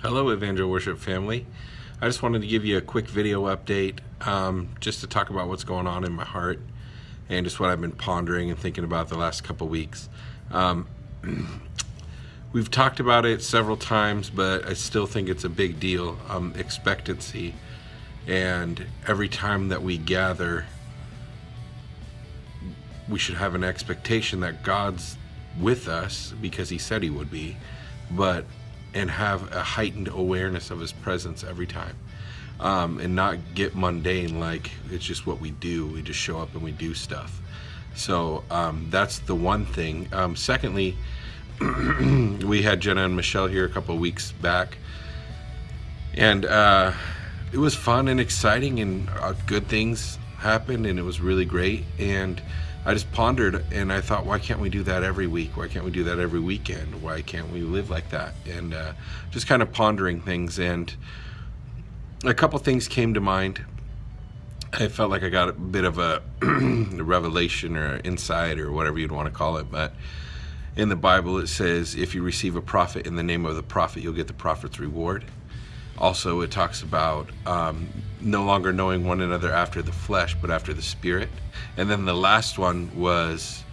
Hello, Evangel Worship family. I just wanted to give you a quick video update just to talk about what's going on in my heart and just what I've been pondering and thinking about the last couple weeks. We've talked about it several times, but I still think it's a big deal. Expectancy. And every time that we gather, we should have an expectation that God's with us because he said he would be, and have a heightened awareness of his presence every time, and not get mundane like it's just what we do. We just show up and we do stuff. So that's the one thing. Secondly, we had Jenna and Michelle here a couple of weeks back, and it was fun and exciting, and good things happened, and it was really great. And I just pondered, and I thought, why can't we do that every week? Why can't we do that every weekend? Why can't we live like that? And just kind of pondering things, and a couple things came to mind. I felt like I got a bit of a revelation or insight or whatever you'd want to call it. But in the Bible, it says, if you receive a prophet in the name of the prophet, you'll get the prophet's reward. Also, it talks about no longer knowing one another after the flesh, but after the spirit. And then the last one was,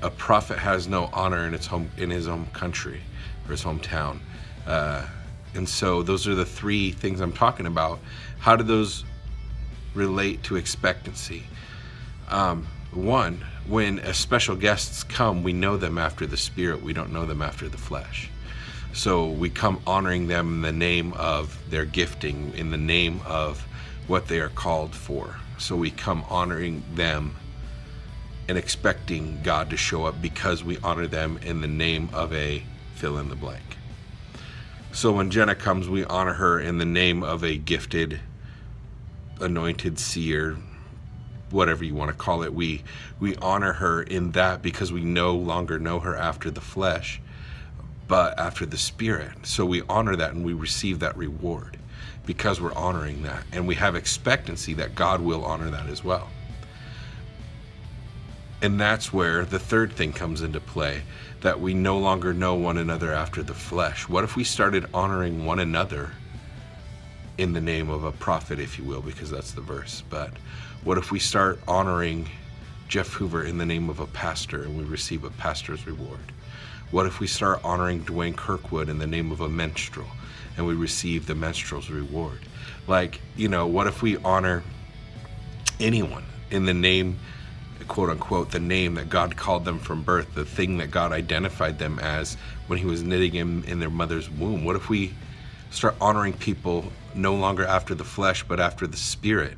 a prophet has no honor in his own country or his hometown. And so those are the three things I'm talking about. How do those relate to expectancy? One, when special guests come, we know them after the spirit. We don't know them after the flesh. So we come honoring them in the name of their gifting, in the name of what they are called for. So we come honoring them and expecting God to show up because we honor them in the name of a fill in the blank. So when Jenna comes, we honor her in the name of a gifted, anointed seer, whatever you want to call it. We honor her in that because we no longer know her after the flesh, but after the spirit. So we honor that, and we receive that reward because we're honoring that, and we have expectancy that God will honor that as well. And that's where the third thing comes into play, that we no longer know one another after the flesh. What if we started honoring one another in the name of a prophet, if you will, because that's the verse? But what if we start honoring Jeff Hoover in the name of a pastor, and we receive a pastor's reward? What if we start honoring Dwayne Kirkwood in the name of a minstrel, and we receive the minstrel's reward? What if we honor anyone in the name, quote unquote, the name that God called them from birth, the thing that God identified them as when he was knitting them in their mother's womb? What if we start honoring people no longer after the flesh, but after the spirit?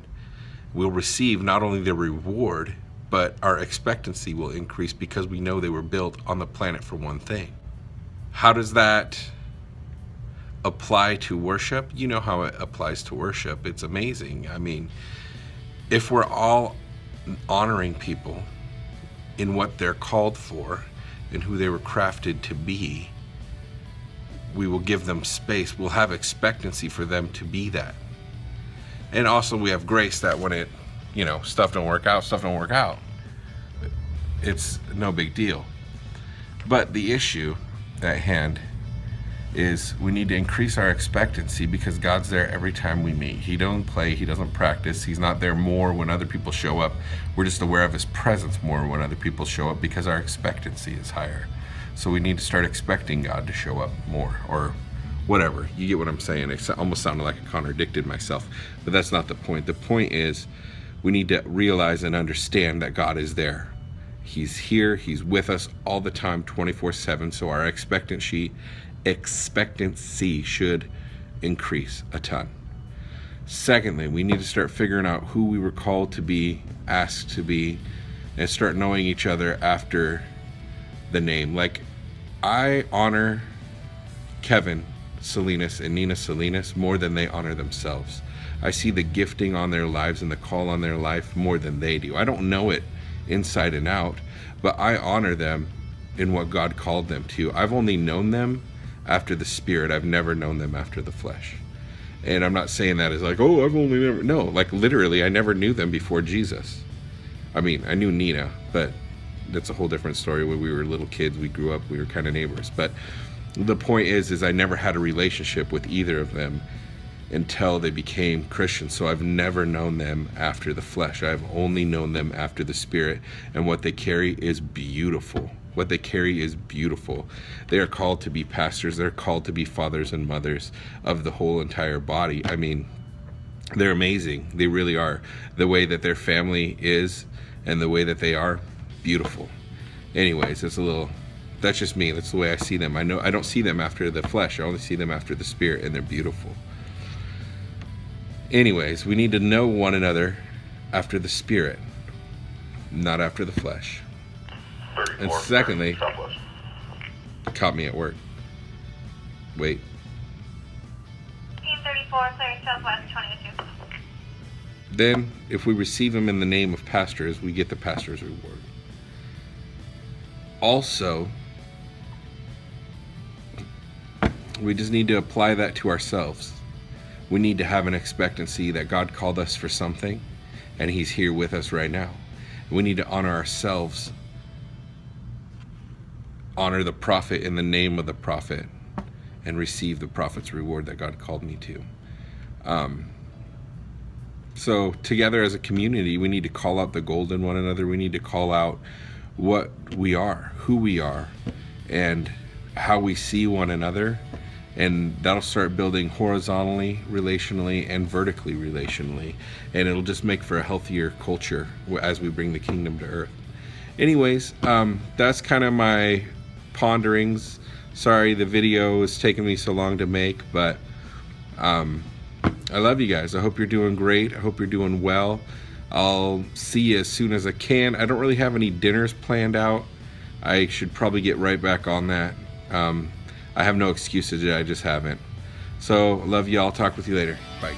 We'll receive not only the reward, but our expectancy will increase because we know they were built on the planet for one thing. How does that apply to worship? You know how it applies to worship. It's amazing. I mean, if we're all honoring people in what they're called for and who they were crafted to be, we will give them space. We'll have expectancy for them to be that. And also we have grace that when stuff don't work out. It's no big deal. But the issue at hand is we need to increase our expectancy because God's there every time we meet. He don't play, he doesn't practice, he's not there more when other people show up. We're just aware of his presence more when other people show up because our expectancy is higher. So we need to start expecting God to show up more, or whatever. You get what I'm saying? It almost sounded like I contradicted myself, but that's not the point. The point is we need to realize and understand that God is there. He's here, he's with us all the time, 24/7. So our expectancy should increase a ton. Secondly, we need to start figuring out who we were called to be, asked to be, and start knowing each other after the name. Like, I honor Kevin Salinas and Nina Salinas more than they honor themselves. I see the gifting on their lives and the call on their life more than they do. I don't know it inside and out, but I honor them in what God called them to. I've only known them after the spirit. I've never known them after the flesh. And I'm not saying that as like, oh, I've only never, no, like literally I never knew them before Jesus. I mean, I knew Nina, but that's a whole different story. When we were little kids, we grew up, we were kind of neighbors. But The point is I never had a relationship with either of them until they became Christians. So I've never known them after the flesh. I've only known them after the Spirit. And what they carry is beautiful. What they carry is beautiful. They are called to be pastors. They're called to be fathers and mothers of the whole entire body. I mean, they're amazing. They really are. The way that their family is and the way that they are, beautiful. Anyways, that's just me. That's the way I see them. I don't see them after the flesh. I only see them after the Spirit, and they're beautiful. Anyways, we need to know one another after the Spirit, not after the flesh. And secondly, caught me at work. Wait. 34, 30 Southwest 22. Then, if we receive them in the name of pastors, we get the pastor's reward. Also, we just need to apply that to ourselves. We need to have an expectancy that God called us for something, and He's here with us right now. We need to honor ourselves, honor the prophet in the name of the prophet, and receive the prophet's reward that God called me to. So together as a community, we need to call out the gold in one another. We need to call out what we are, who we are, and how we see one another. And that'll start building horizontally, relationally, and vertically relationally. And it'll just make for a healthier culture as we bring the kingdom to earth. Anyways, that's kind of my ponderings. Sorry the video is taking me so long to make, but I love you guys. I hope you're doing great. I hope you're doing well. I'll see you as soon as I can. I don't really have any dinners planned out. I should probably get right back on that. I have no excuses, I just haven't. So, love you all. Talk with you later. Bye.